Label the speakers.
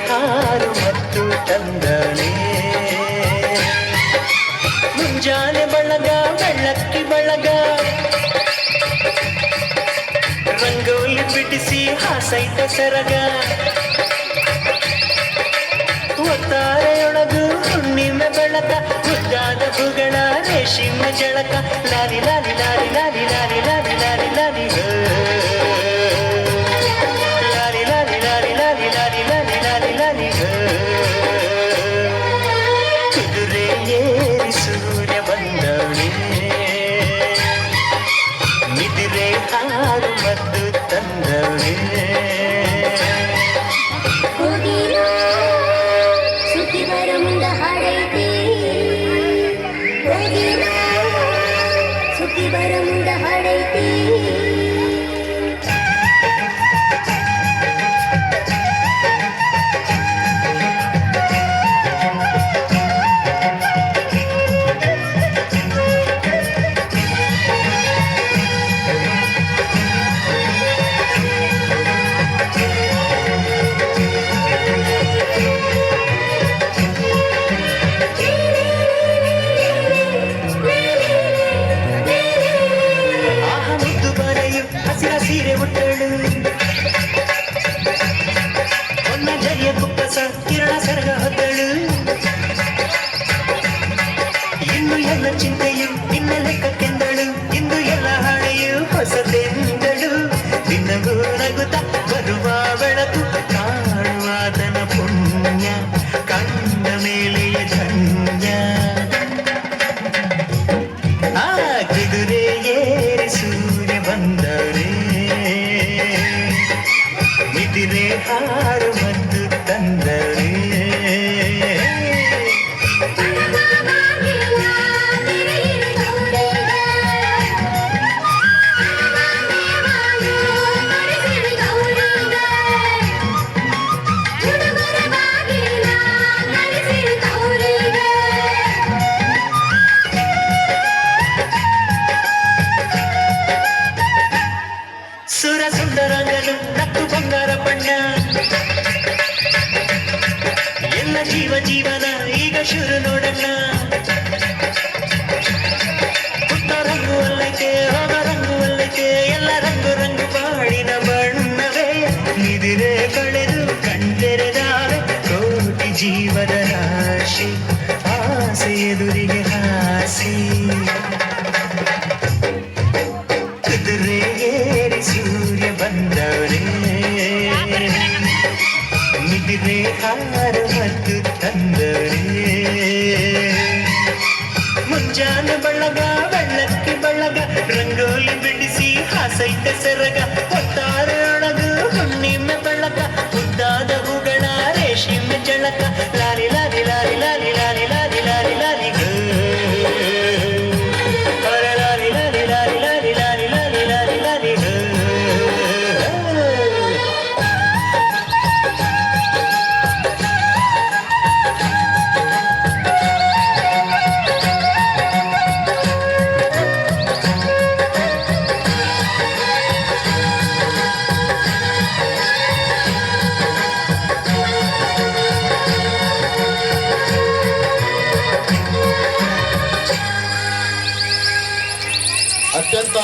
Speaker 1: ಹಾರು ಮತ್ತು ತಂದಳೆ ಮುಂಜಾನೆ ಬಳಗ ಬೆಳ್ಳಕ್ಕಿ ಬಳಗ ರಂಗೋಲಿ ಬಿಡಿಸಿ ಹಾಸೈತ ಸರಗ ಒತ್ತಾರೆಯೊಳಗು ಹುಣ್ಣಿಮೆ ಬೆಳಕ ಮುದ್ದಾದ ಹೂಗಳ ರೇಷಿಮ ಜಳಕ ಲಾಲಿ ಲಾಲಿ ಲಾಲಿ ಲಾಲಿ ಲಾಲಿ ಲಾಲಿ ಲಾಲಿ ಲಾಲಿ ಲಾಲಿ ಲಾಲಿ ಲಾಲಿ ಲಾಲಿ ಲಾಲಿ ಲಾಲಿ ಲಾಲಿ ಲಾಲಿ ಕುದುರೆ ಏರಿ ಸೂರ್ಯ ಬಂದವಳೆ ನಿದಿರೆ ಹಾರು ಮತ್ತು ತಂದವಳೆ
Speaker 2: ಬರಮುಂದ ಹಾಡೈತಿ
Speaker 1: ಸೀರೆ ಉಟ್ಟಳು ಒನ್ನ ಜರಿಯ ಕುಪ್ಪಸ ಕಿರಣ ಸರಗ ಹೊತ್ತಳು ಇನ್ನು ಎಲ್ಲ ಚಿಂತೆಯು ನಿನ್ನ ಲೆಕ್ಕಕ್ಕೆಂದಳು ಇಂದು ಎಲ್ಲ ಹಾಳೆಯು ಹೊಸತೆಂದಳು ದಿನವೂ ನಗುತ್ತ ಬರುವ ಬೆಳಕು ಕಾಣುವಾದನ ಪುಣ್ಯ ಕಂಡ ಮೇಲೆಯ ಧನ್ಯ ಆ ಕುದುರೆ ಏರಿ ಸೂರ್ಯ ಬಂದವರೇ ನಿದಿರೆ ಹಾರು ಮತ್ತು ತಂದವರೇ ಸುರ ಸುಂದರಂಗನು ನಕ್ಕು ಬಂಗಾರ ಬಣ್ಣ ಎಲ್ಲ ಜೀವನ ಈಗ ಶುರು ನೋಡಣ್ಣ ಪುಟ್ಟ ರಂಗು ಅಲ್ಲೈತೆ ಹೋಗ ರಂಗು ಅಲ್ಲೈತೆ ಎಲ್ಲ ರಂಗು ರಂಗು ಬಾಳಿನ ಬಣ್ಣವೇ ನಿದಿರೆ ಕಳೆದು ಕಣ್ತೆರೆದಾವೆ ಕೋಟಿ ಜೀವದ ರಾಶಿ ಆಸೆ ಎದುರಿಗೆ ಹಾಸಿ ಕುದುರೆ ಏರಿ ಸೂರ್ಯ ಬಂದವರೇ ನಿದಿರೆ ಹಾರು ಮತ್ತು ತಂದವರೇ ಮುಂಜಾನೆ ಬಳಗ ಬೆಳ್ಳಕ್ಕಿ ಬಳಗ ರಂಗೋಲಿ ಬಿಡಿಸಿ ಹಾಸೈತ ಸೆರಗ ಒತ್ತಾರೆಯೊಳಗು ಹುಣ್ಣಿಮೆ ಬೆಳಕ ಮುದ್ದಾದ ಹೂಗಳ ರೇಷಿಮೆ ಜಳಕ ಲಾಲಿ ಲಾಲಿ ಲಾಲಿ ಲಾಲಿ ಲಾಲಿ ಲಾಲಿ ಲಾಲಿ ಲಾಲಿ ಲಾಲಿ ಲಾಲಿ ಲಾಲಿ ಲಾಲಿ ಲಾಲಿ ಲಾಲಿ ಲಾಲಿ ಲಾಲಿ
Speaker 3: ಅತ್ಯಂತ